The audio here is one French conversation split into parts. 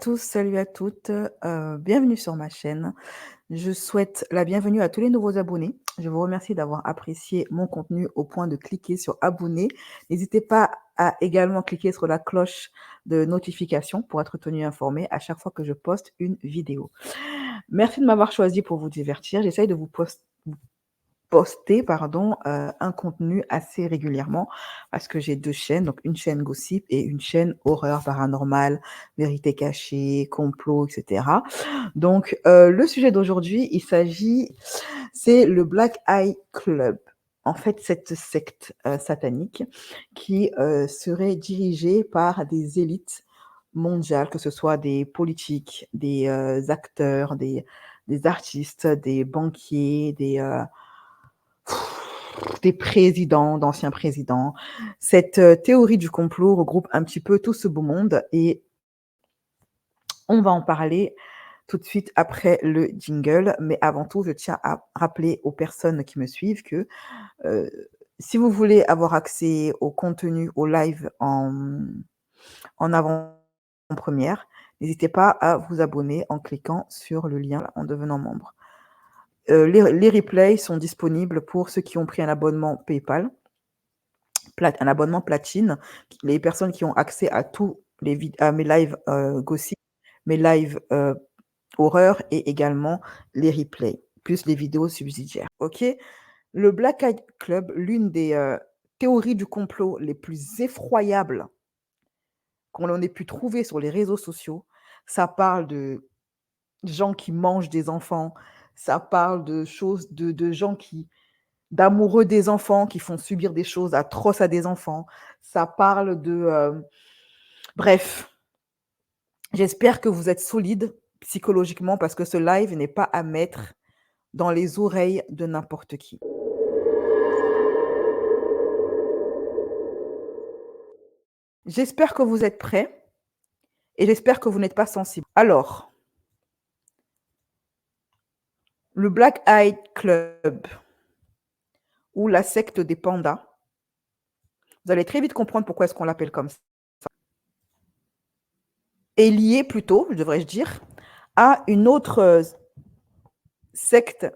tous, salut à toutes, bienvenue sur ma chaîne. Je souhaite la bienvenue à tous les nouveaux abonnés. Je vous remercie d'avoir apprécié mon contenu au point de cliquer sur abonner. N'hésitez pas à également cliquer sur la cloche de notification pour être tenu informé à chaque fois que je poste une vidéo. Merci de m'avoir choisi pour vous divertir. J'essaye de vous poster un contenu assez régulièrement parce que j'ai 2 chaînes, donc une chaîne gossip et une chaîne horreur paranormale, vérité cachée, complot, et cetera. Donc le sujet d'aujourd'hui, c'est le Black Eye Club. En fait, cette secte, satanique qui, serait dirigée par des élites mondiales, que ce soit des politiques, des, acteurs, des artistes, des banquiers, des présidents, d'anciens présidents. Cette théorie du complot regroupe un petit peu tout ce beau monde et on va en parler tout de suite après le jingle. Mais avant tout, je tiens à rappeler aux personnes qui me suivent que euh, si vous voulez avoir accès au contenu, au live en avant-première, n'hésitez pas à vous abonner en cliquant sur le lien en devenant membre. Les replays sont disponibles pour ceux qui ont pris un abonnement PayPal, un abonnement platine. Les personnes qui ont accès à à mes lives gossip, mes lives horreur et également les replays, plus les vidéos subsidiaires. Ok. Le Black Eye Club, l'une des théories du complot les plus effroyables qu'on ait pu trouver sur les réseaux sociaux. Ça parle de gens qui mangent des enfants, ça parle de choses, de gens d'amoureux des enfants qui font subir des choses atroces à des enfants. Ça parle bref, j'espère que vous êtes solide psychologiquement parce que ce live n'est pas à mettre dans les oreilles de n'importe qui. J'espère que vous êtes prêts et j'espère que vous n'êtes pas sensible. Alors, le Black Eye Club ou la secte des pandas, vous allez très vite comprendre pourquoi est-ce qu'on l'appelle comme ça, est lié plutôt, devrais-je dire, à une autre secte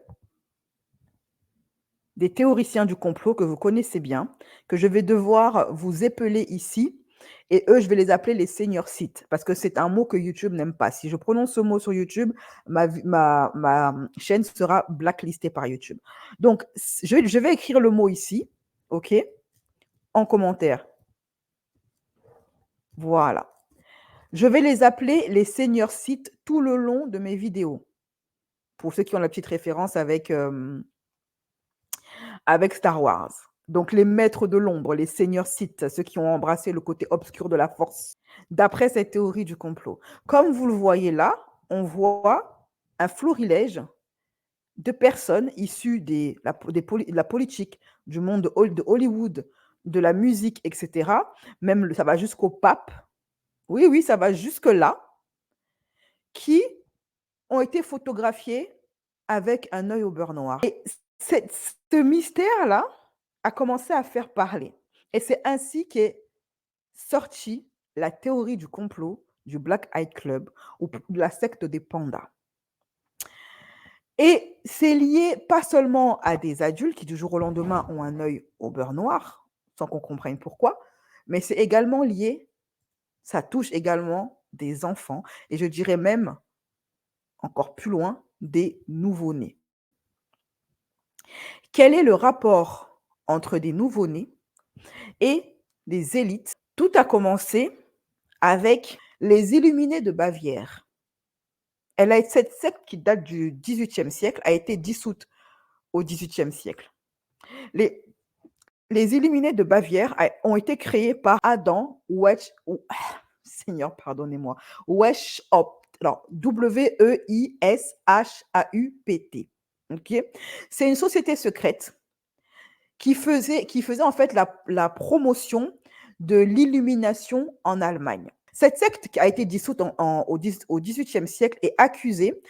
des théoriciens du complot que vous connaissez bien, que je vais devoir vous épeler ici. Et eux, je vais les appeler les seniors sites, parce que c'est un mot que YouTube n'aime pas. Si je prononce ce mot sur YouTube, ma chaîne sera blacklistée par YouTube. Donc, je vais écrire le mot ici, OK, en commentaire. Voilà. Je vais les appeler les seniors sites tout le long de mes vidéos. Pour ceux qui ont la petite référence avec Star Wars. Donc les maîtres de l'ombre, les seigneurs Sith, ceux qui ont embrassé le côté obscur de la force, d'après cette théorie du complot. Comme vous le voyez là, on voit un florilège de personnes issues de la politique, du monde de Hollywood, de la musique, etc. Même ça va jusqu'au pape. Oui, oui, ça va jusque-là, qui ont été photographiés avec un œil au beurre noir. Et ce mystère-là a commencé à faire parler. Et c'est ainsi qu'est sortie la théorie du complot du Black Eye Club ou de la secte des pandas. Et c'est lié pas seulement à des adultes qui du jour au lendemain ont un œil au beurre noir, sans qu'on comprenne pourquoi, mais c'est également lié, ça touche également des enfants, et je dirais même encore plus loin, des nouveau-nés. Quel est le rapport entre des nouveau-nés et des élites? Tout a commencé avec les Illuminés de Bavière. Cette secte qui date du XVIIIe siècle a été dissoute au XVIIIe siècle. Les Illuminés de Bavière ont été créés par Adam Seigneur, pardonnez-moi, Weishaupt. Alors, Weishaupt. Ok. C'est une société secrète qui faisait en fait la promotion de l'illumination en Allemagne. Cette secte qui a été dissoute au XVIIIe siècle est accusée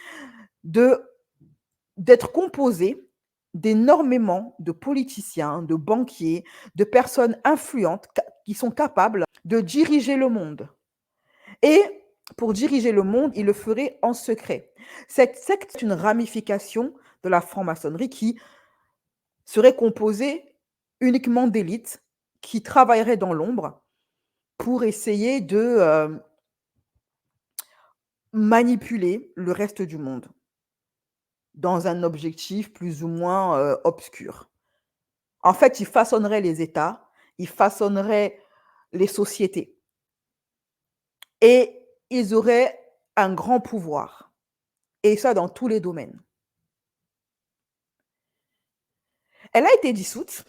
d'être composée d'énormément de politiciens, de banquiers, de personnes influentes qui sont capables de diriger le monde. Et pour diriger le monde, il le ferait en secret. Cette secte est une ramification de la franc-maçonnerie qui serait composée uniquement d'élites qui travailleraient dans l'ombre pour essayer de manipuler le reste du monde dans un objectif plus ou moins obscur. En fait, ils façonneraient les États, ils façonneraient les sociétés et ils auraient un grand pouvoir, et ça dans tous les domaines. Elle a été dissoute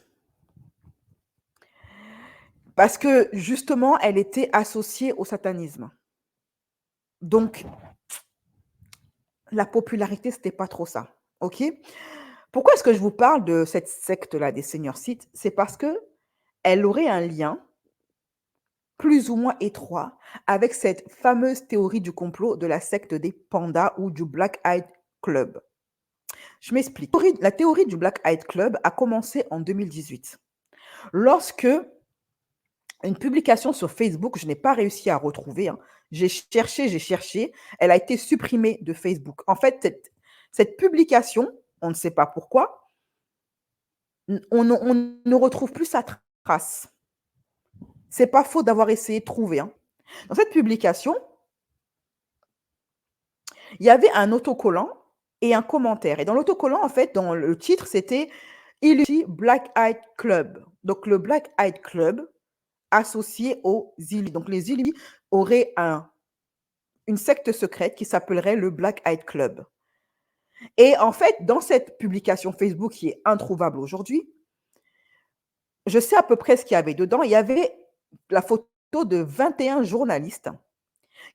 parce que justement, elle était associée au satanisme. Donc, la popularité, c'était pas trop ça. OK? Pourquoi est-ce que je vous parle de cette secte-là des seigneurs Sith? C'est parce que elle aurait un lien plus ou moins étroit avec cette fameuse théorie du complot de la secte des pandas ou du Black Eyed Club. Je m'explique. La théorie du Black Eyed Club a commencé en 2018, lorsque une publication sur Facebook, je n'ai pas réussi à retrouver, hein. J'ai cherché, elle a été supprimée de Facebook. En fait, cette publication, on ne sait pas pourquoi, on ne retrouve plus sa trace. C'est pas faux d'avoir essayé de trouver, hein. Dans cette publication, il y avait un autocollant et un commentaire. Et dans l'autocollant, en fait, dans le titre, c'était Illuminati Black Eyed Club. Donc, le Black Eyed Club associé aux Illuminati. Donc, les Illuminati auraient une secte secrète qui s'appellerait le Black Eyed Club. Et en fait, dans cette publication Facebook qui est introuvable aujourd'hui, je sais à peu près ce qu'il y avait dedans. Il y avait la photo de 21 journalistes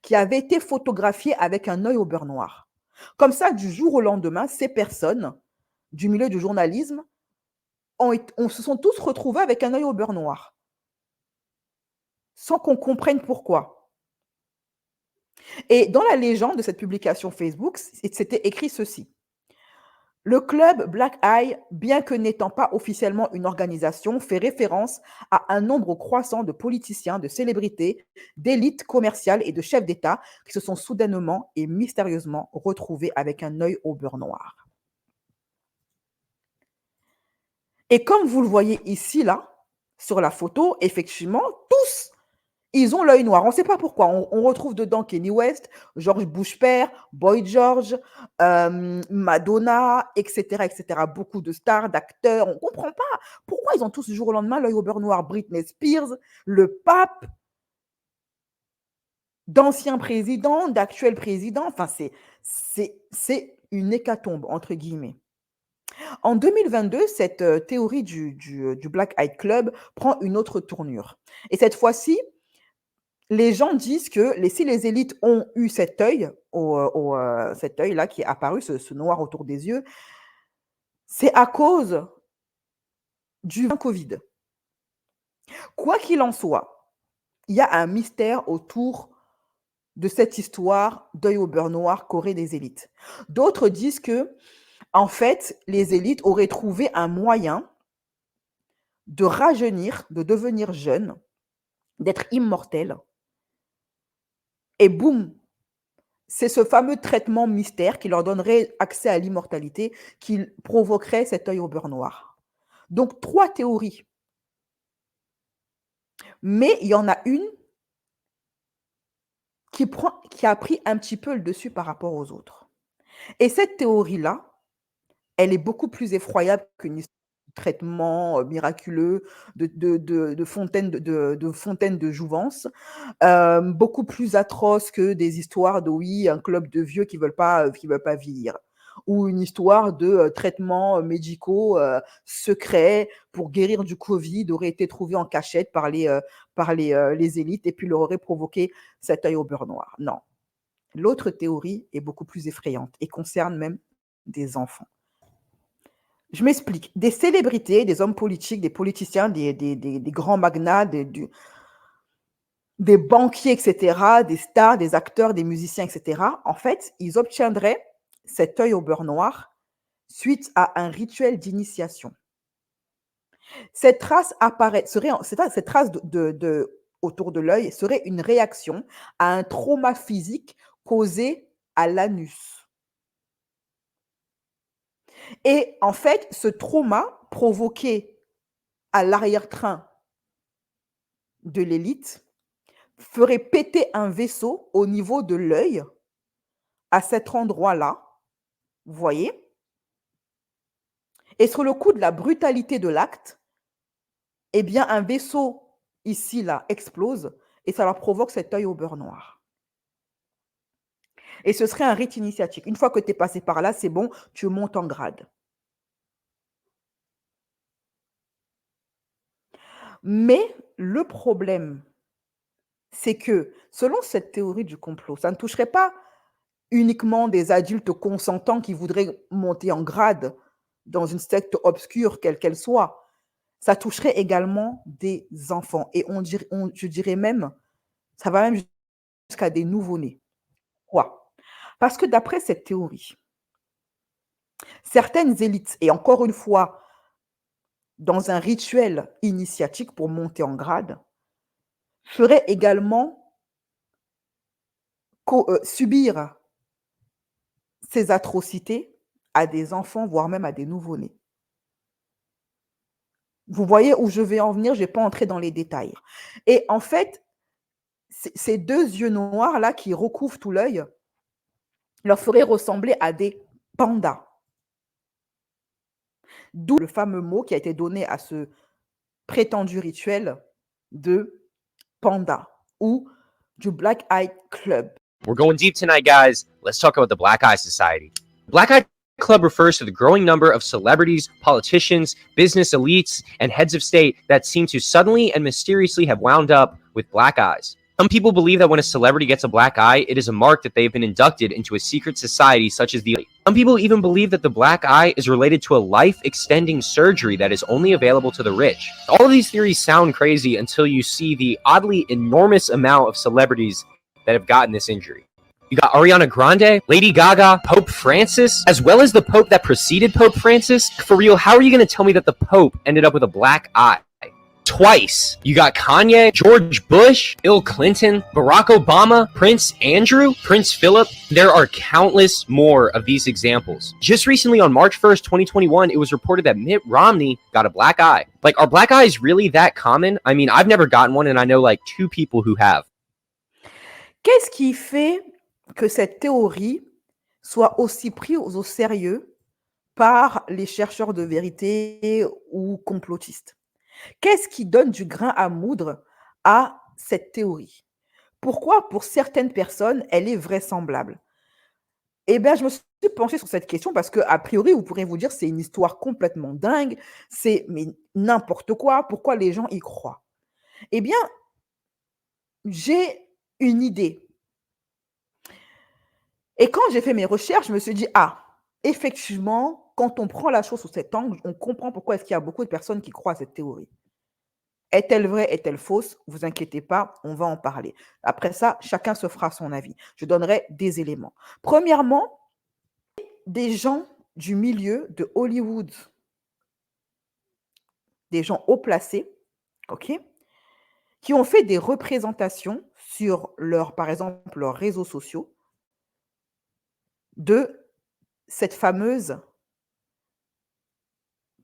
qui avaient été photographiés avec un œil au beurre noir. Comme ça, du jour au lendemain, ces personnes du milieu du journalisme se sont tous retrouvés avec un œil au beurre noir, sans qu'on comprenne pourquoi. Et dans la légende de cette publication Facebook, c'était écrit ceci. Le club Black Eye, bien que n'étant pas officiellement une organisation, fait référence à un nombre croissant de politiciens, de célébrités, d'élites commerciales et de chefs d'État qui se sont soudainement et mystérieusement retrouvés avec un œil au beurre noir. Et comme vous le voyez ici, là, sur la photo, effectivement, tous, ils ont l'œil noir. On ne sait pas pourquoi. On retrouve dedans Kanye West, George Bush père, Boy George, Madonna, etc., etc. Beaucoup de stars, d'acteurs. On ne comprend pas pourquoi ils ont tous du jour au lendemain l'œil au beurre noir. Britney Spears, le pape, d'anciens présidents, d'actuels présidents. Enfin, c'est une hécatombe, entre guillemets. En 2022, cette théorie du Black Eyed Club prend une autre tournure. Et cette fois-ci, les gens disent que si les élites ont eu cet œil, cet œil-là qui est apparu, ce noir autour des yeux, c'est à cause du Covid. Quoi qu'il en soit, il y a un mystère autour de cette histoire d'œil au beurre noir qu'auraient les élites. D'autres disent que, en fait, les élites auraient trouvé un moyen de rajeunir, de devenir jeune, d'être immortel. Et boum, c'est ce fameux traitement mystère qui leur donnerait accès à l'immortalité qui provoquerait cet œil au beurre noir. Donc 3 théories. Mais il y en a une qui a pris un petit peu le dessus par rapport aux autres. Et cette théorie-là, elle est beaucoup plus effroyable qu'une histoire de traitement, miraculeux, de fontaine de jouvence. Beaucoup plus atroce que des histoires de oui, un club de vieux qui veulent pas vieillir, ou une histoire de traitements médicaux secrets pour guérir du Covid aurait été trouvé en cachette par les élites et puis leur aurait provoqué cet œil au beurre noir. Non, l'autre théorie est beaucoup plus effrayante et concerne même des enfants. Je m'explique. Des célébrités, des hommes politiques, des politiciens, des grands magnats, des banquiers, etc., des stars, des acteurs, des musiciens, etc., en fait, ils obtiendraient cet œil au beurre noir suite à un rituel d'initiation. Cette trace cette trace autour de l'œil serait une réaction à un trauma physique causé à l'anus. Et en fait, ce trauma provoqué à l'arrière-train de l'élite ferait péter un vaisseau au niveau de l'œil, à cet endroit-là, vous voyez? Et sur le coup de la brutalité de l'acte, eh bien, un vaisseau ici, là, explose et ça leur provoque cet œil au beurre noir. Et ce serait un rite initiatique. Une fois que tu es passé par là, c'est bon, tu montes en grade. Mais le problème, c'est que selon cette théorie du complot, ça ne toucherait pas uniquement des adultes consentants qui voudraient monter en grade dans une secte obscure, quelle qu'elle soit. Ça toucherait également des enfants et je dirais même, ça va même jusqu'à des nouveau-nés. Pourquoi? Parce que d'après cette théorie, certaines élites, et encore une fois, dans un rituel initiatique pour monter en grade, feraient également subir ces atrocités à des enfants, voire même à des nouveau-nés. Vous voyez où je vais en venir, je vais pas entrer dans les détails. Et en fait, ces 2 yeux noirs là qui recouvrent tout l'œil, leur feraient ressembler à des pandas. D'où le fameux mot qui a été donné à ce prétendu rituel de panda ou du Black Eye Club. We're going deep tonight, guys. Let's talk about the Black Eye Society. Black Eye Club refers to the growing number of celebrities, politicians, business elites, and heads of state that seem to suddenly and mysteriously have wound up with black eyes. Some people believe that when a celebrity gets a black eye, it is a mark that they've been inducted into a secret society such as the elite. Some people even believe that the black eye is related to a life-extending surgery that is only available to the rich. All of these theories sound crazy until you see the oddly enormous amount of celebrities that have gotten this injury. You got Ariana Grande, Lady Gaga, Pope Francis, as well as the Pope that preceded Pope Francis. For real, how are you going to tell me that the Pope ended up with a black eye? Twice. You got Kanye, George Bush, Bill Clinton, Barack Obama, Prince Andrew, Prince Philip. There are countless more of these examples. Just recently on March 1st, 2021, it was reported that Mitt Romney got a black eye. Like, are black eyes really that common? I mean, I've never gotten one and I know like 2 people who have. Qu'est-ce qui fait que cette théorie soit aussi prise au sérieux par les chercheurs de vérité ou complotistes? Qu'est-ce qui donne du grain à moudre à cette théorie? Pourquoi, pour certaines personnes, elle est vraisemblable? Eh bien, je me suis penchée sur cette question parce qu'a priori, vous pourrez vous dire: «C'est une histoire complètement dingue, c'est mais n'importe quoi, pourquoi les gens y croient?» Eh bien, j'ai une idée. Et quand j'ai fait mes recherches, je me suis dit: «Ah, effectivement, quand on prend la chose sous cet angle, on comprend pourquoi est-ce qu'il y a beaucoup de personnes qui croient à cette théorie». Est-elle vraie? Est-elle fausse? Vous inquiétez pas, on va en parler. Après ça, chacun se fera son avis. Je donnerai des éléments. Premièrement, des gens du milieu de Hollywood, des gens haut placés, OK, qui ont fait des représentations sur par exemple, leurs réseaux sociaux de cette fameuse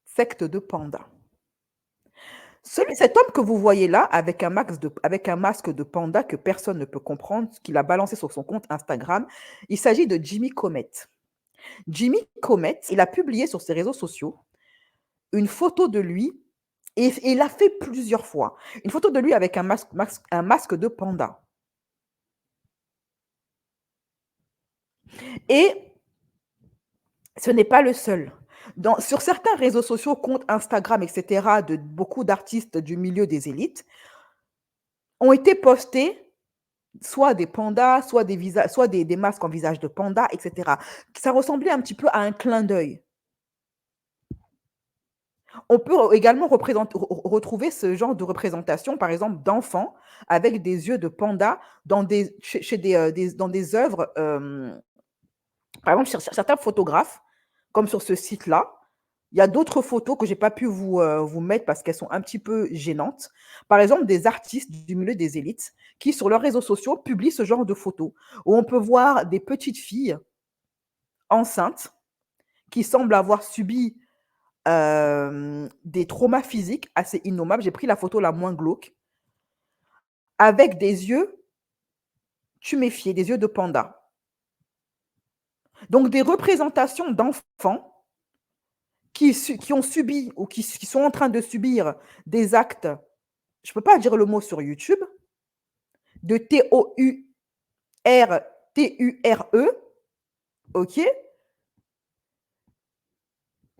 secte de pandas. Cet homme que vous voyez là, avec un masque de panda que personne ne peut comprendre, qu'il a balancé sur son compte Instagram, il s'agit de Jimmy Comet. Jimmy Comet, il a publié sur ses réseaux sociaux une photo de lui, et il l'a fait plusieurs fois. Une photo de lui avec un masque de panda. Et ce n'est pas le seul. Sur certains réseaux sociaux, comptes Instagram, etc., de beaucoup d'artistes du milieu des élites, ont été postés soit des pandas, soit des masques en visage de panda, etc. Ça ressemblait un petit peu à un clin d'œil. On peut également retrouver ce genre de représentation, par exemple, d'enfants avec des yeux de panda dans des œuvres, par exemple, chez certains photographes, comme sur ce site-là, Il y a d'autres photos que j'ai pas pu vous mettre parce qu'elles sont un petit peu gênantes. Par exemple, des artistes du milieu des élites qui, sur leurs réseaux sociaux, publient ce genre de photos où on peut voir des petites filles enceintes qui semblent avoir subi, des traumas physiques assez innommables. J'ai pris la photo la moins glauque, avec des yeux tuméfiés, des yeux de panda. Donc des représentations d'enfants qui ont subi ou qui sont en train de subir des actes, je ne peux pas dire le mot sur YouTube, de TURE, OK,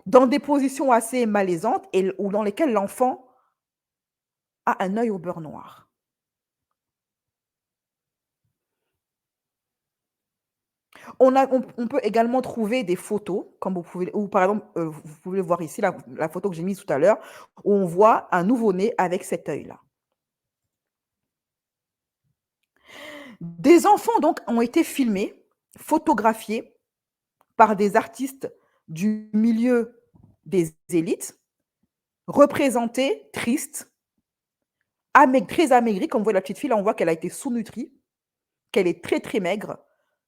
dans des positions assez malaisantes ou dans lesquelles l'enfant a un œil au beurre noir. On peut également trouver des photos, comme vous pouvez ou par exemple, vous pouvez voir ici la photo que j'ai mise tout à l'heure, où on voit un nouveau-né avec cet œil-là. Des enfants donc ont été filmés, photographiés par des artistes du milieu des élites, représentés tristes, très amaigris. Comme vous voyez la petite fille là, on voit qu'elle a été sous-nutrie, qu'elle est très, très maigre.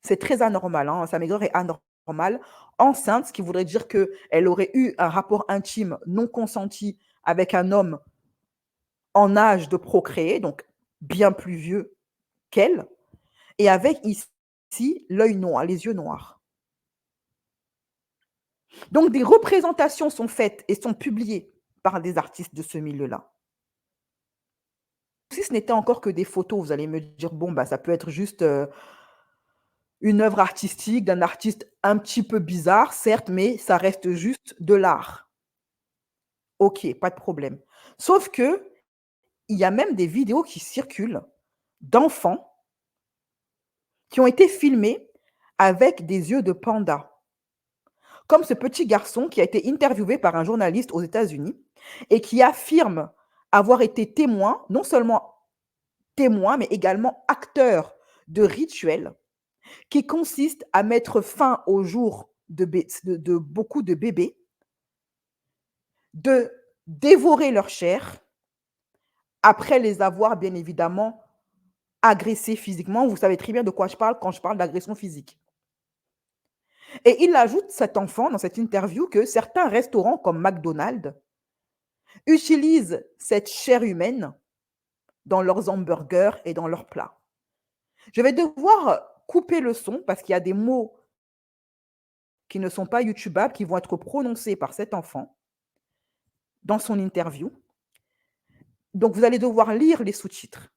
C'est très anormal, hein, sa maigreur est anormale. Enceinte, ce qui voudrait dire qu'elle aurait eu un rapport intime non consenti avec un homme en âge de procréer, donc bien plus vieux qu'elle, et avec ici l'œil noir, les yeux noirs. Donc des représentations sont faites et sont publiées par des artistes de ce milieu-là. Si ce n'était encore que des photos, vous allez me dire, bon, bah, ça peut être juste une œuvre artistique d'un artiste un petit peu bizarre, certes, mais ça reste juste de l'art. OK, pas de problème. Sauf que il y a même des vidéos qui circulent d'enfants qui ont été filmés avec des yeux de panda. Comme ce petit garçon qui a été interviewé par un journaliste aux États-Unis et qui affirme avoir été témoin, non seulement témoin, mais également acteur de rituels qui consistent à mettre fin au jour de beaucoup de bébés, de dévorer leur chair, après les avoir bien évidemment agressés physiquement. Vous savez très bien de quoi je parle quand je parle d'agression physique. Et il ajoute, cet enfant, dans cette interview, que certains restaurants comme McDonald's utilisent cette chair humaine dans leurs hamburgers et dans leurs plats. Je vais devoir couper le son parce qu'il y a des mots qui ne sont pas youtubables, qui vont être prononcés par cet enfant dans son interview. Donc vous allez devoir lire les sous-titres.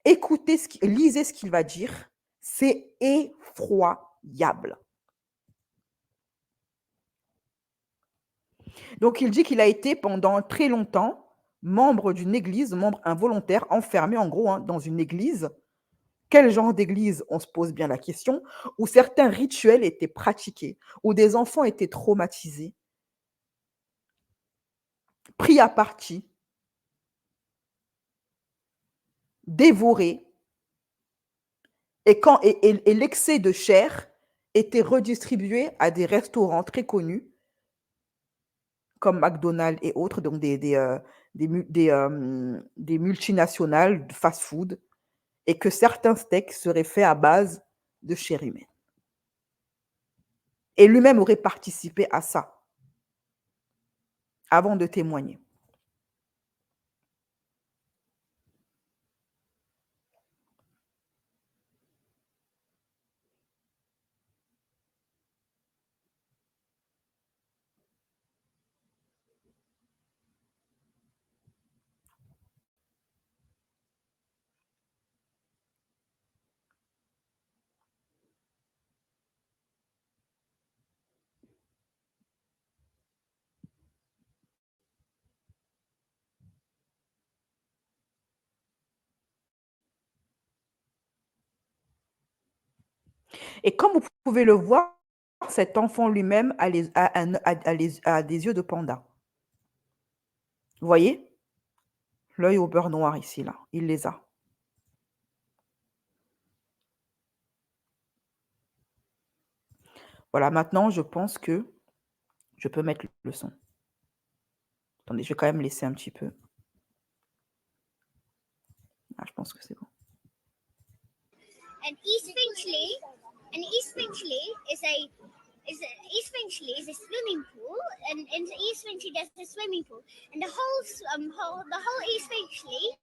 Écoutez, lisez ce qu'il va dire. C'est effroyable. Donc il dit qu'il a été pendant très longtemps membre d'une église, membre involontaire, enfermé en gros, hein, dans une église. Quel genre d'église? On se pose bien la question. Où certains rituels étaient pratiqués, où des enfants étaient traumatisés, pris à partie, dévorés, et l'excès de chair était redistribué à des restaurants très connus comme McDonald's et autres, donc des multinationales de fast-food, et que certains steaks seraient faits à base de chair humaine. Et lui-même aurait participé à ça avant de témoigner. Et comme vous pouvez le voir, cet enfant lui-même a des yeux de panda. Vous voyez? L'œil au beurre noir ici, là, il les a. Voilà, maintenant, je pense que je peux mettre le son. Attendez, je vais quand même laisser un petit peu. Ah, je pense que c'est bon. And East Finchley East Finchley is a swimming pool, and East Finchley does a swimming pool, and the whole East Finchley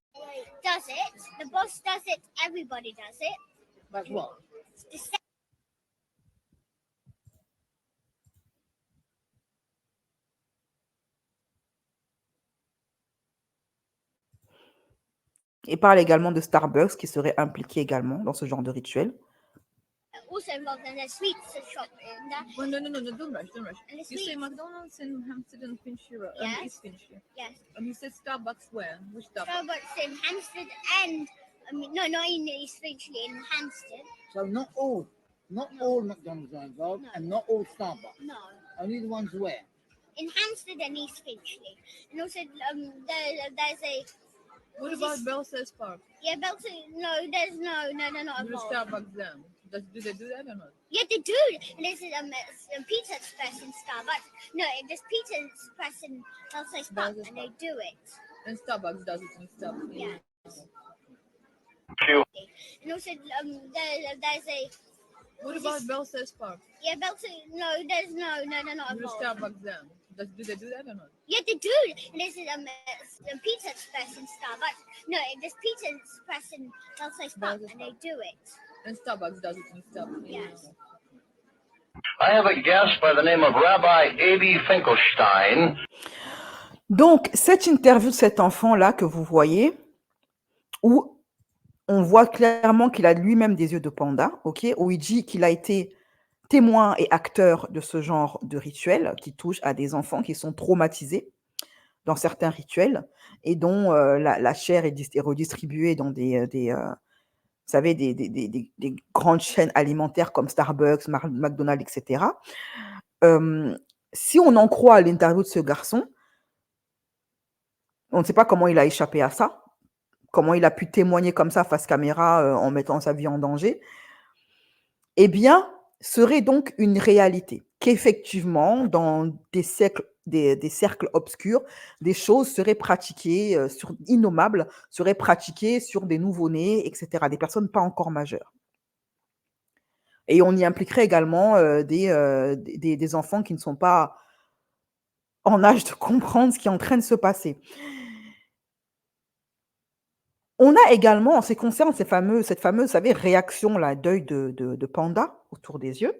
does it. The boss does it. Everybody does it. Like what? The Il parle également de Starbucks qui serait impliqué également dans ce genre de rituel. also involved in the sweets shop in that. Well, no, don't rush. And the You sweets. say McDonald's in Hampstead and Finchley Road, Yes. East Finchley. Yes. And you said Starbucks where? Which Starbucks? Starbucks in Hampstead and no, not in East Finchley, in Hampstead. So not all McDonald's are involved, No. and not all Starbucks. No. Only the ones where. In Hampstead and East Finchley, and also there's a What about Belsize Park? yeah Belton. No, there's no, not There's involved. Starbucks there. Do they do that or not? Yeah, they do. And there's a Pizza Express in Starbucks. No, there's Pizza Express in Belsize Park, Belsize and they do it. And Starbucks does it in Starbucks. Yeah. And also there's a What about Belsize Park? yeah Belton. No, there's no, not There's involved. Starbucks there. Do they do that or not? Yeah, they do. And there's a Pizza Express in Starbucks. No, there's Pizza Express in Belsize Park, Belsize and they Park. do it. And Starbucks does it in Starbucks. Yes. I have a guest by the name of Rabbi A.B. Finkelstein. Donc, cette interview de cet enfant-là que vous voyez, où on voit clairement qu'il a lui-même des yeux de panda, ok, où il dit qu'il a été témoin et acteur de ce genre de rituel qui touche à des enfants qui sont traumatisés dans certains rituels et dont la chair est redistribuée dans vous savez, des grandes chaînes alimentaires comme Starbucks, McDonald's, etc. Si on en croit l'interview de ce garçon, on ne sait pas comment il a échappé à ça, comment il a pu témoigner comme ça face caméra en mettant sa vie en danger, eh bien, serait donc une réalité qu'effectivement, dans des cercles obscurs, des choses seraient pratiquées, innommables, seraient pratiquées sur des nouveau-nés, etc., des personnes pas encore majeures. Et on y impliquerait également des enfants qui ne sont pas en âge de comprendre ce qui est en train de se passer. On a également, en ce qui concerne cette fameuse, vous savez, réaction, là, d'œil de panda autour des yeux,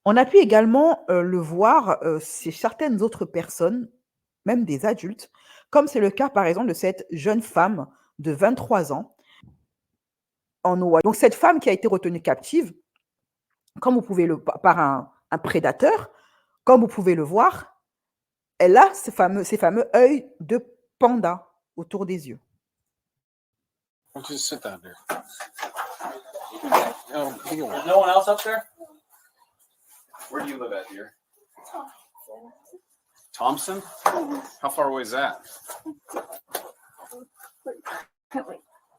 on a pu également le voir chez certaines autres personnes, même des adultes, comme c'est le cas, par exemple, de cette jeune femme de 23 ans en Ohio. Donc, cette femme qui a été retenue captive, comme vous pouvez par un prédateur, comme vous pouvez le voir, elle a ces fameux œils de panda autour des yeux. Why don't you just sit down there? There's no one else up there? Where do you live at, dear? Thompson? How far away is that? Like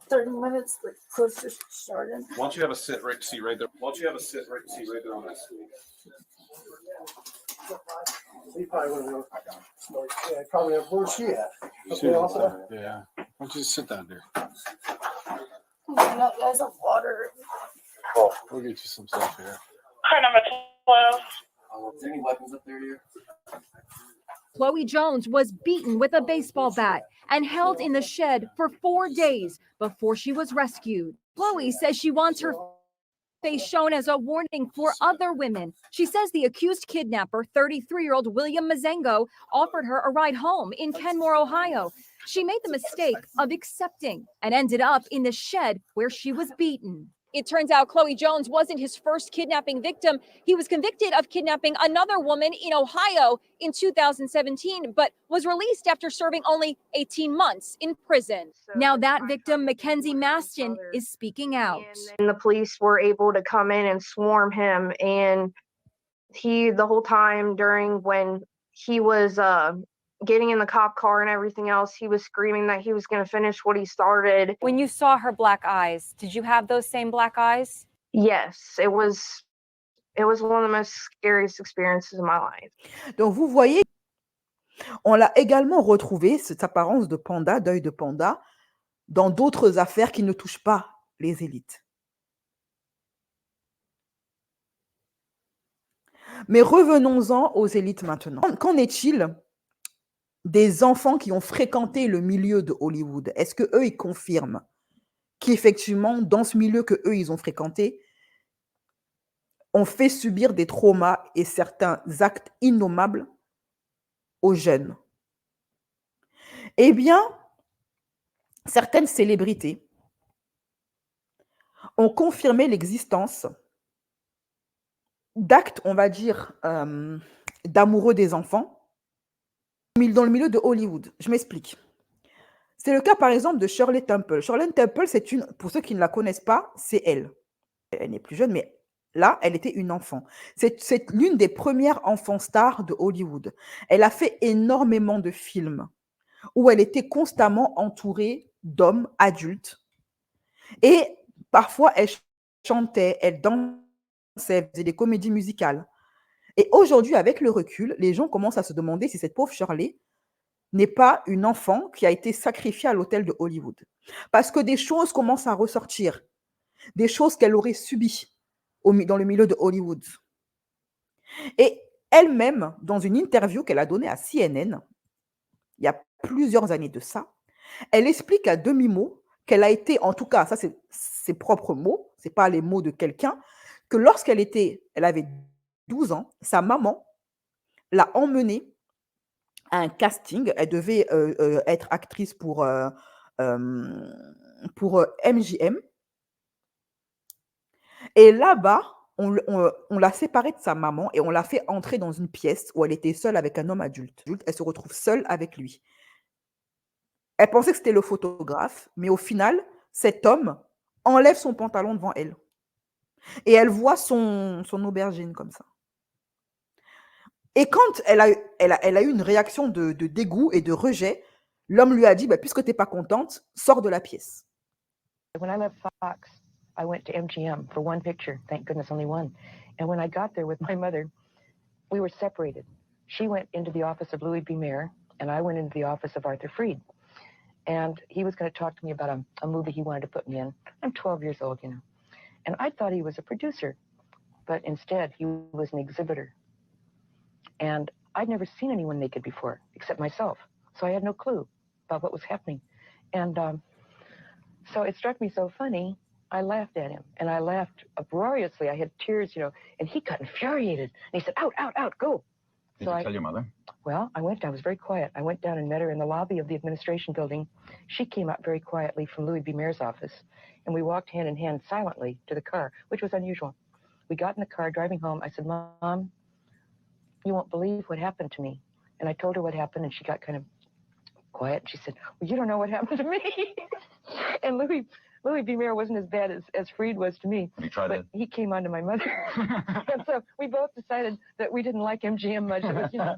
30 minutes, like close to starting. Why don't you have a seat right there? Why don't you have a seat right there on this? He probably would have, yeah, probably have, where's she at? Okay, also. Yeah. Why don't you just sit down there? Yeah, there's a water. We'll get you some stuff here. Car number 12. Is there any weapons up there, dear? Chloe Jones was beaten with a baseball bat and held in the shed for 4 days before she was rescued. Chloe says she wants her face shown as a warning for other women. She says the accused kidnapper, 33-year-old William Mazengo, offered her a ride home in Kenmore, Ohio. She made the mistake of accepting and ended up in the shed where she was beaten. It turns out Chloe Jones wasn't his first kidnapping victim. He was convicted of kidnapping another woman in Ohio in 2017, but was released after serving only 18 months in prison. Now that victim, Mackenzie Maston, is speaking out. And the police were able to come in and swarm him. And he, the whole time during when he was getting in the cop car and everything else, he was screaming that he was going to finish what he started. When you saw her black eyes, did you have those same black eyes? Yes, it was one of the most scariest experiences of my life. Donc vous voyez, On l'a également retrouvé, cette apparence de panda, d'œil de panda, dans d'autres affaires qui ne touchent pas les élites. Mais revenons-en aux élites maintenant. Qu'en est-il des enfants qui ont fréquenté le milieu de Hollywood? Est-ce qu'eux, ils confirment qu'effectivement, dans ce milieu qu'eux, ils ont fréquenté, on fait subir des traumas et certains actes innommables aux jeunes? Eh bien, certaines célébrités ont confirmé l'existence d'actes, on va dire, d'amoureux des enfants dans le milieu de Hollywood. Je m'explique. C'est le cas, par exemple, de Shirley Temple. Shirley Temple, c'est une, pour ceux qui ne la connaissent pas, c'est elle. Elle n'est plus jeune, mais là, elle était une enfant. C'est l'une des premières enfants stars de Hollywood. Elle a fait énormément de films où elle était constamment entourée d'hommes adultes. Et parfois, elle chantait, elle dansait, elle faisait des comédies musicales. Et aujourd'hui, avec le recul, les gens commencent à se demander si cette pauvre Shirley n'est pas une enfant qui a été sacrifiée à l'hôtel de Hollywood. Parce que des choses commencent à ressortir, des choses qu'elle aurait subies dans le milieu de Hollywood. Et elle-même, dans une interview qu'elle a donnée à CNN, il y a plusieurs années de ça, elle explique à demi-mot qu'elle a été, en tout cas, ça c'est ses propres mots, ce n'est pas les mots de quelqu'un, que lorsqu'elle avait 12 ans, sa maman l'a emmenée à un casting. Elle devait être actrice pour MGM. Et là-bas, on l'a séparée de sa maman et on l'a fait entrer dans une pièce où elle était seule avec un homme adulte. Elle se retrouve seule avec lui. Elle pensait que c'était le photographe, mais au final, cet homme enlève son pantalon devant elle. Et elle voit son aubergine comme ça. Et quand elle a eu une réaction de dégoût et de rejet, l'homme lui a dit, bah, puisque tu n'es pas contente, sors de la pièce. When I left Fox, I went to MGM for one picture. Thank goodness, only one. And when I got there with my mother, we were separated. She went into the office of Louis B. Mayer, and I went into the office of Arthur Freed. And he was going to talk to me about a movie he wanted to put me in. I'm 12 years old, you know. And I thought he was a producer, but instead he was an exhibitor. And I'd never seen anyone naked before, except myself. So I had no clue about what was happening. And so it struck me so funny, I laughed at him. And I laughed uproariously. I had tears, you know, and he got infuriated. And he said, out, out, out, go. Did you tell your mother? Well, I was very quiet. I went down and met her in the lobby of the administration building. She came out very quietly from Louis B. Mayer's office, and we walked hand in hand silently to the car, which was unusual. We got in the car driving home. I said, Mom, you won't believe what happened to me. And I told her what happened, and she got kind of quiet. She said, well, you don't know what happened to me. And Louis B. Mayer wasn't as bad as Freed was to me. But he came on to my mother. And so we both decided that we didn't like MGM much. It was, you know,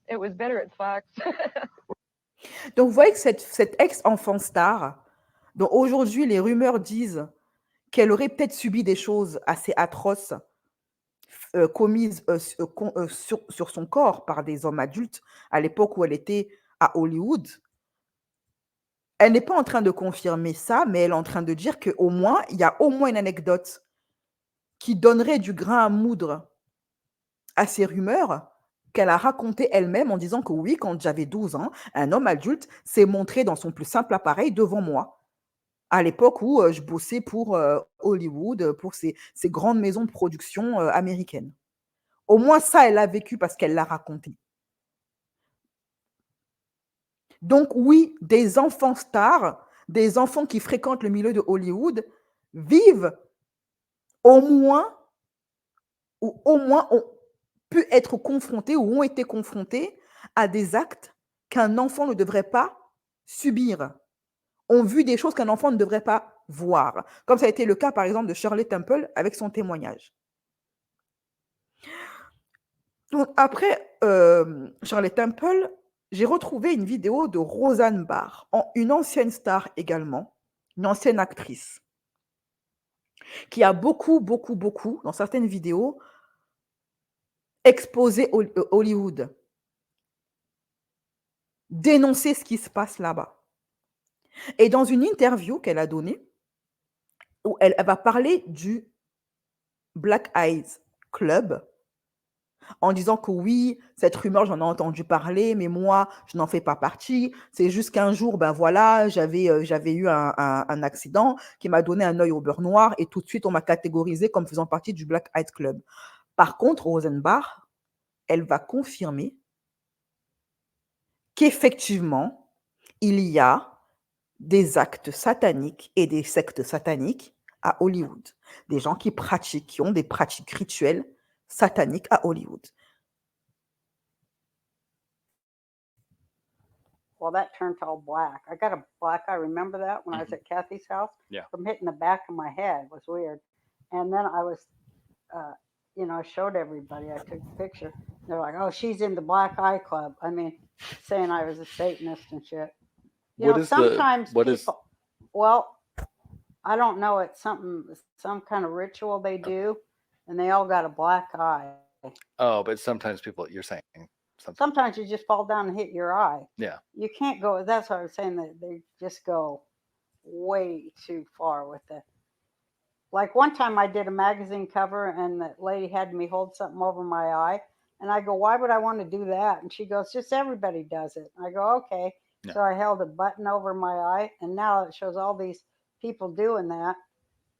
it was better at Fox. Donc, vous voyez que cette ex-enfant star, dont aujourd'hui les rumeurs disent qu'elle aurait peut-être subi des choses assez atroces commises sur son corps par des hommes adultes à l'époque où elle était à Hollywood, elle n'est pas en train de confirmer ça, mais elle est en train de dire qu'il y a au moins une anecdote qui donnerait du grain à moudre à ces rumeurs qu'elle a racontées elle-même en disant que oui, quand j'avais 12 ans, un homme adulte s'est montré dans son plus simple appareil devant moi, à l'époque où je bossais pour Hollywood, pour ces grandes maisons de production américaines. Au moins ça, elle l'a vécu parce qu'elle l'a raconté. Donc oui, des enfants stars, des enfants qui fréquentent le milieu de Hollywood vivent au moins ont pu être confrontés ou ont été confrontés à des actes qu'un enfant ne devrait pas subir, ont vu des choses qu'un enfant ne devrait pas voir, comme ça a été le cas par exemple de Shirley Temple avec son témoignage. Donc après Shirley Temple, j'ai retrouvé une vidéo de Roseanne Barr, une ancienne star également, une ancienne actrice, qui a beaucoup, dans certaines vidéos, exposé Hollywood. dénoncer ce qui se passe là-bas. Et dans une interview qu'elle a donnée, où elle va parler du Black Eyed Club, en disant que oui, cette rumeur, j'en ai entendu parler, mais moi, je n'en fais pas partie. C'est juste qu'un jour, ben voilà, j'avais eu un accident qui m'a donné un œil au beurre noir et tout de suite, on m'a catégorisé comme faisant partie du Black Eyed Club. Par contre, Rosenbach, elle va confirmer qu'effectivement, il y a des actes sataniques et des sectes sataniques à Hollywood. Des gens qui pratiquent, qui ont des pratiques rituelles sataniques à Hollywood. Well, that turned all black. I got a black eye. Remember that when I was at Kathy's house? Yeah. From hitting the back of my head. It was weird. And then I was, I showed everybody. I took a picture. They're like, oh, she's in the Black Eye Club. I mean, saying I was a Satanist and shit. Sometimes people, well, I don't know. It's some kind of ritual they do, and they all got a black eye. Oh, but sometimes people, you're saying. Sometimes you just fall down and hit your eye. Yeah. You can't go. That's what I was saying. That they just go way too far with it. Like one time I did a magazine cover and the lady had me hold something over my eye. And I go, why would I want to do that? And she goes, just everybody does it. I go, okay. Yeah. So I held a button over my eye. And now it shows all these people doing that.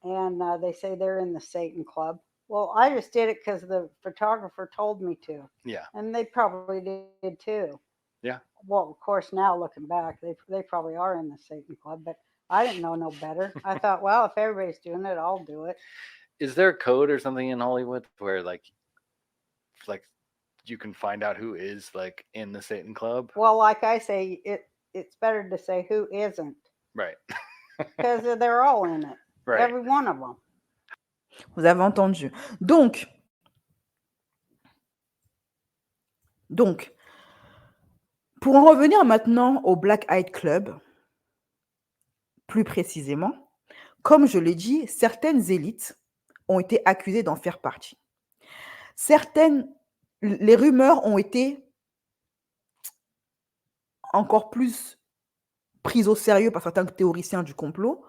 And they say they're in the Satan Club. Well, I just did it because the photographer told me to. Yeah. And they probably did too. Yeah. Well, of course, now looking back, they probably are in the Satan Club, but I didn't know no better. I thought, well, if everybody's doing it, I'll do it. Is there a code or something in Hollywood where like you can find out who is like in the Satan Club? Well, like I say, it's better to say who isn't. Right. Because they're all in it. Right. Every one of them. Vous avez entendu. Donc, pour en revenir maintenant au Black Eyed Club, plus précisément, comme je l'ai dit, certaines élites ont été accusées d'en faire partie. Les rumeurs ont été encore plus prises au sérieux par certains théoriciens du complot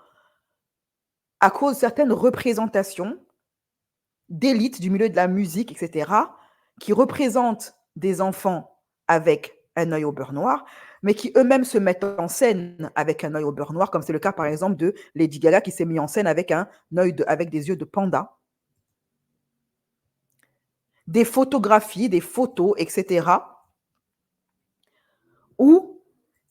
à cause de certaines représentations d'élites du milieu de la musique, etc., qui représentent des enfants avec un œil au beurre noir, mais qui eux-mêmes se mettent en scène avec un œil au beurre noir, comme c'est le cas, par exemple, de Lady Gaga, qui s'est mis en scène avec avec des yeux de panda. Des photographies, des photos, etc., où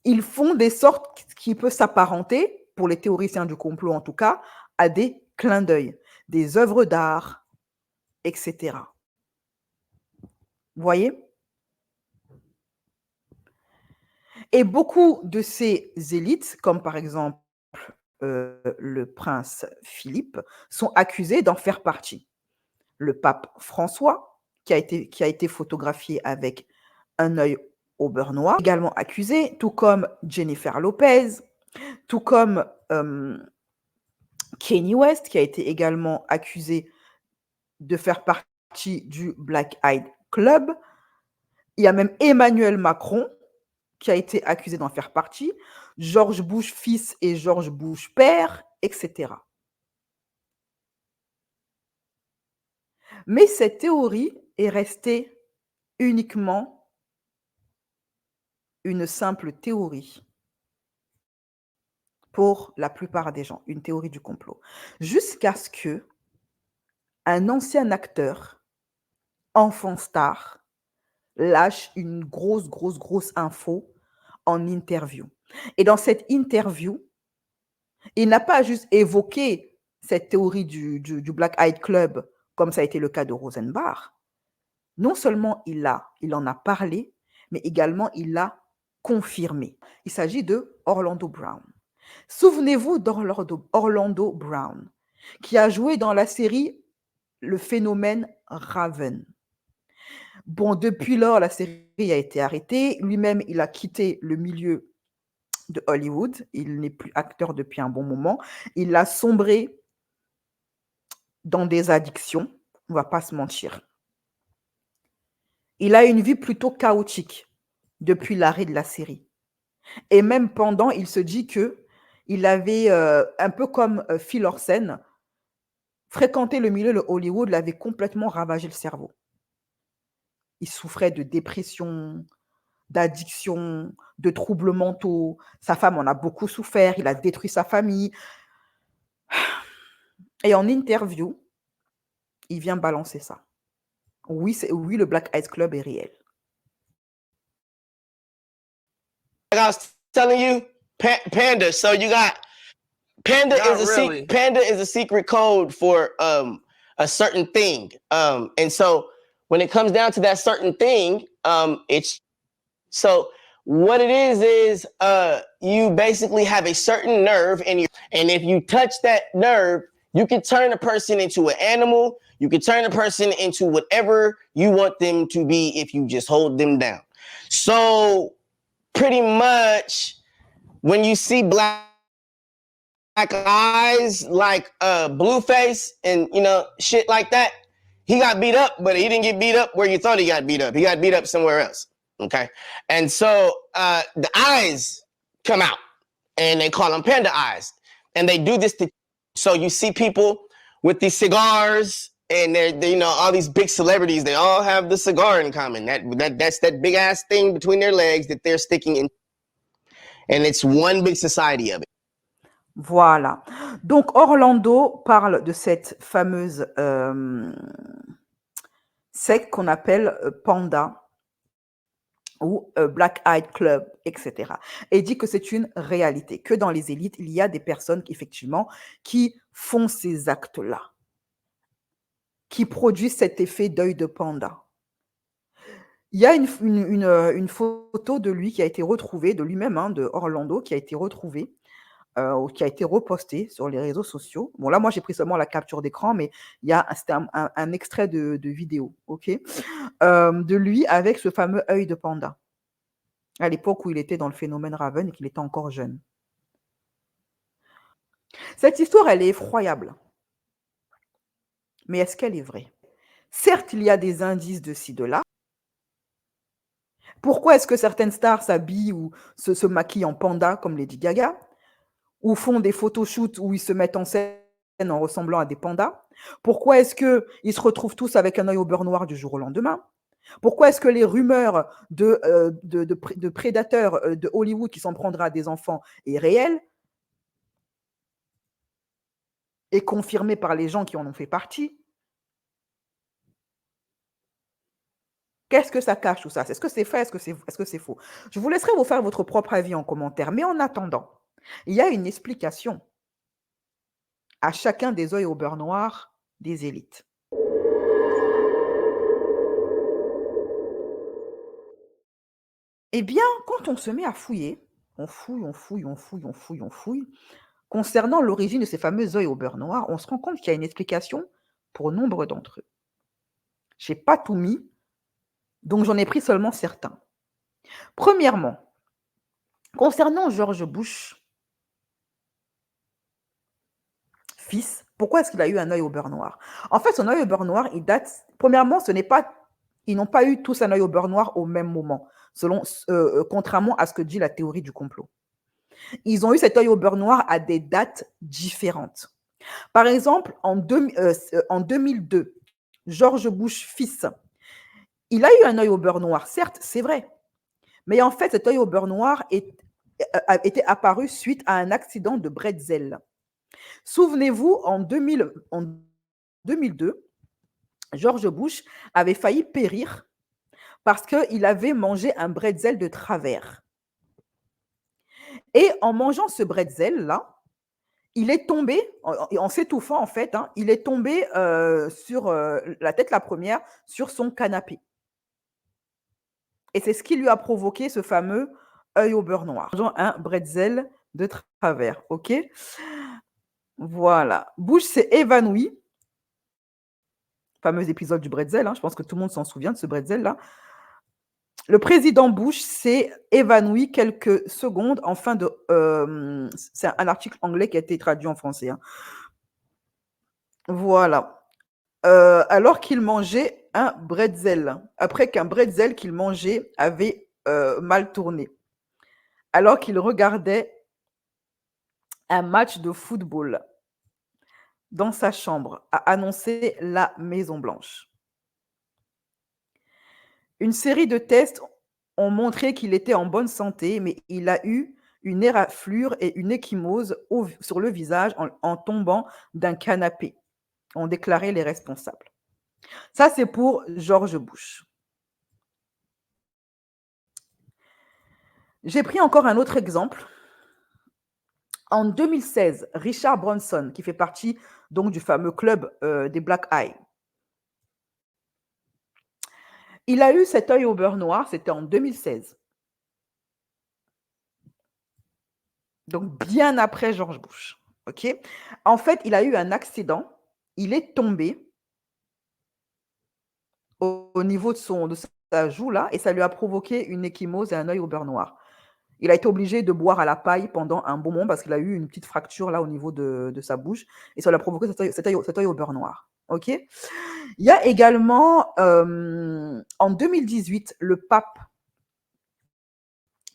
ils font des sortes qui peuvent s'apparenter, pour les théoriciens du complot en tout cas, à des clins d'œil, des œuvres d'art, etc. Vous voyez? Et beaucoup de ces élites, comme par exemple le prince Philippe, sont accusés d'en faire partie. Le pape François, qui a été photographié avec un œil au beurre noir, également accusé, tout comme Jennifer Lopez, tout comme Kanye West, qui a été également accusé de faire partie du Black Eyed Club. Il y a même Emmanuel Macron qui a été accusé d'en faire partie, George Bush fils et George Bush père, etc. Mais cette théorie est restée uniquement une simple théorie pour la plupart des gens, une théorie du complot, jusqu'à ce que un ancien acteur, enfant star, lâche une grosse info en interview. Et dans cette interview, il n'a pas juste évoqué cette théorie du Black Eyed Club, comme ça a été le cas de Rosenbach. Non seulement il en a parlé, mais également il l'a confirmé. Il s'agit de Orlando Brown. Souvenez-vous d'Orlando Brown, qui a joué dans la série Le Phénomène Raven. Bon, depuis lors, la série a été arrêtée. Lui-même, il a quitté le milieu de Hollywood. Il n'est plus acteur depuis un bon moment. Il a sombré dans des addictions. On ne va pas se mentir. Il a une vie plutôt chaotique depuis l'arrêt de la série. Et même pendant, il se dit que il avait, un peu comme Phil Orsen, fréquenter le milieu de Hollywood l'avait complètement ravagé le cerveau. Il souffrait de dépression, d'addiction, de troubles mentaux. Sa femme en a beaucoup souffert. Il a détruit sa famille. Et en interview, il vient balancer ça. Oui, oui, le Black Eyes Club est réel. Like I was telling you, Panda. So you got Panda Not is a really. Panda is a secret code for a certain thing. And so when it comes down to that certain thing, it's so what it is you basically have a certain nerve in you, and if you touch that nerve, you can turn a person into an animal. You can turn a person into whatever you want them to be if you just hold them down. So pretty much when you see black eyes like Blueface and shit like that, he got beat up, but he didn't get beat up where you thought he got beat up. He got beat up somewhere else. Okay. And so the eyes come out and they call them panda eyes. And they do this so you see people with these cigars and they're all these big celebrities, they all have the cigar in common. That's that big ass thing between their legs that they're sticking in. And it's one big society of it. Voilà. Donc, Orlando parle de cette fameuse secte qu'on appelle Panda ou Black Eyed Club, etc. Et dit que c'est une réalité, que dans les élites, il y a des personnes effectivement qui font ces actes-là, qui produisent cet effet d'œil de panda. Il y a une photo de lui qui a été retrouvée, de lui-même, de Orlando, qui a été retrouvée, qui a été repostée sur les réseaux sociaux. Bon, là, moi, j'ai pris seulement la capture d'écran, mais c'était un extrait de vidéo, ok, de lui avec ce fameux œil de panda, à l'époque où il était dans le phénomène Raven et qu'il était encore jeune. Cette histoire, elle est effroyable. Mais est-ce qu'elle est vraie? Certes, il y a des indices de ci, de là. Pourquoi est-ce que certaines stars s'habillent ou se maquillent en panda, comme Lady Gaga, ou font des photoshoots où ils se mettent en scène en ressemblant à des pandas? Pourquoi est-ce qu'ils se retrouvent tous avec un œil au beurre noir du jour au lendemain? Pourquoi est-ce que les rumeurs de prédateurs de Hollywood qui s'en prendra à des enfants est réelle et confirmée par les gens qui en ont fait partie? Qu'est-ce que ça cache tout ça? Est-ce que c'est vrai? Est-ce que c'est faux? Je vous laisserai vous faire votre propre avis en commentaire. Mais en attendant, il y a une explication à chacun des œils au beurre noir des élites. Eh bien, quand on se met à fouiller, on fouille, concernant l'origine de ces fameux œils au beurre noir, on se rend compte qu'il y a une explication pour nombre d'entre eux. Je n'ai pas tout mis, donc j'en ai pris seulement certains. Premièrement, concernant George Bush, fils, pourquoi est-ce qu'il a eu un œil au beurre noir? En fait, son œil au beurre noir, il date... Premièrement, ils n'ont pas eu tous un œil au beurre noir au même moment, contrairement à ce que dit la théorie du complot. Ils ont eu cet œil au beurre noir à des dates différentes. Par exemple, en 2002, George Bush fils, il a eu un œil au beurre noir, certes, c'est vrai. Mais en fait, cet œil au beurre noir était apparu suite à un accident de bretzel. Souvenez-vous, en 2002, George Bush avait failli périr parce qu'il avait mangé un bretzel de travers. Et en mangeant ce bretzel-là, il est tombé, en s'étouffant en fait, il est tombé sur la tête la première, sur son canapé. Et c'est ce qui lui a provoqué ce fameux œil au beurre noir. Un bretzel de travers, ok? Voilà. Bush s'est évanoui. Fameux épisode du bretzel, je pense que tout le monde s'en souvient de ce bretzel-là. Le président Bush s'est évanoui quelques secondes en fin de... c'est un article anglais qui a été traduit en français. Voilà. Alors qu'il mangeait un bretzel. Après qu'un bretzel qu'il mangeait avait mal tourné. alors qu'il regardait un match de football dans sa chambre, a annoncé la Maison-Blanche. Une série de tests ont montré qu'il était en bonne santé, mais il a eu une éraflure et une ecchymose sur le visage en tombant d'un canapé, ont déclaré les responsables. Ça, c'est pour George Bush. J'ai pris encore un autre exemple. En 2016, Richard Branson, qui fait partie donc du fameux club des Black Eyes, il a eu cet œil au beurre noir, c'était en 2016. Donc, bien après George Bush. OK? En fait, il a eu un accident. Il est tombé au niveau de sa joue, là, et ça lui a provoqué une ecchymose et un œil au beurre noir. Il a été obligé de boire à la paille pendant un bon moment parce qu'il a eu une petite fracture là au niveau de sa bouche et ça lui a provoqué cet œil au beurre noir. OK? Il y a également, en 2018, le pape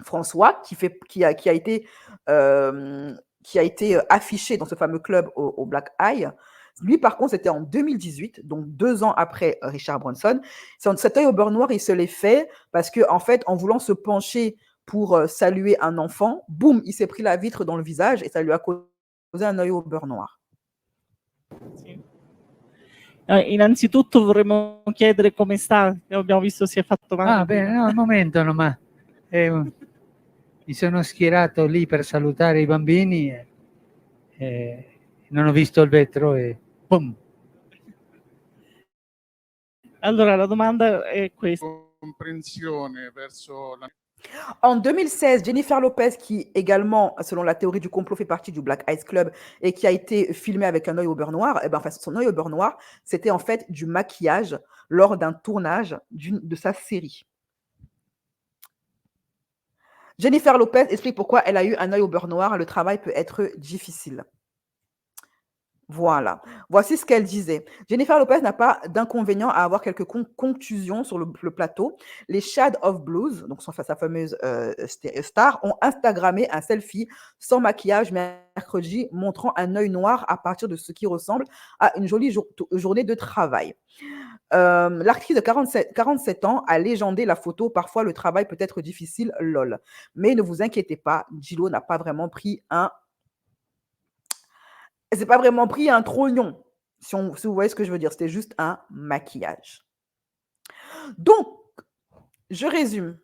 François qui a été affiché dans ce fameux club au Black Eye. Lui, par contre, c'était en 2018, donc 2 ans après Richard Branson. Cet œil au beurre noir, il se l'est fait parce que, en fait, en voulant se pencher pour saluer un enfant, boum, il s'est pris la vitre dans le visage et ça lui a causé un œil au beurre noir. Innanzitutto vorremmo chiedere come sta, abbiamo visto si è fatto male. Ah, bene, no, al momento no, ma mi sono schierato lì per salutare i bambini e non ho visto il vetro e boom. Allora la domanda è questa. Comprensione verso la... En 2016, Jennifer Lopez, qui également, selon la théorie du complot, fait partie du Black Eyes Club et qui a été filmée avec un œil au beurre noir, eh ben, enfin, son œil au beurre noir, c'était en fait du maquillage lors d'un tournage de sa série. Jennifer Lopez explique pourquoi elle a eu un œil au beurre noir. Le travail peut être difficile. Voilà. Voici ce qu'elle disait. Jennifer Lopez n'a pas d'inconvénient à avoir quelques contusions sur le plateau. Les Shades of Blues, donc sa fameuse star, ont Instagrammé un selfie sans maquillage mercredi montrant un œil noir à partir de ce qui ressemble à une jolie journée de travail. L'actrice de 47 ans a légendé la photo. Parfois, le travail peut être difficile, lol. Mais ne vous inquiétez pas, J-Lo n'a pas vraiment pris un... C'est pas vraiment pris un trognon, si vous voyez ce que je veux dire. C'était juste un maquillage. Donc, je résume.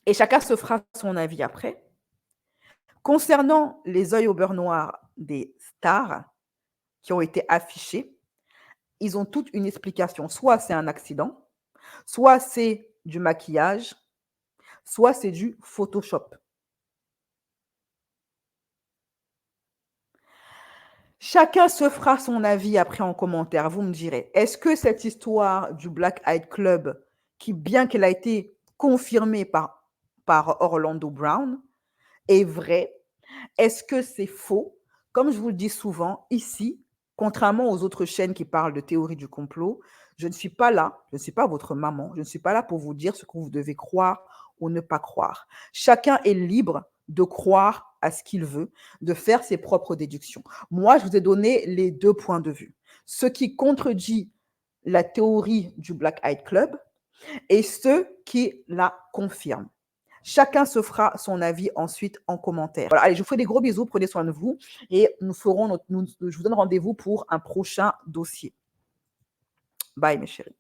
Et chacun se fera son avis après. Concernant les œils au beurre noir des stars qui ont été affichés, ils ont toute une explication. Soit c'est un accident, soit c'est du maquillage, soit c'est du Photoshop. Chacun se fera son avis après en commentaire. Vous me direz, est-ce que cette histoire du Black Eyed Club, qui bien qu'elle a été confirmée par Orlando Brown, est vraie? Est-ce que c'est faux? Comme je vous le dis souvent, ici, contrairement aux autres chaînes qui parlent de théorie du complot, je ne suis pas là, je ne suis pas votre maman, je ne suis pas là pour vous dire ce que vous devez croire ou ne pas croire. Chacun est libre de croire à ce qu'il veut, de faire ses propres déductions. Moi, je vous ai donné les deux points de vue. Ce qui contredit la théorie du Black Eyed Club et ce qui la confirme. Chacun se fera son avis ensuite en commentaire. Voilà, allez, je vous fais des gros bisous, prenez soin de vous et je vous donne rendez-vous pour un prochain dossier. Bye mes chéris.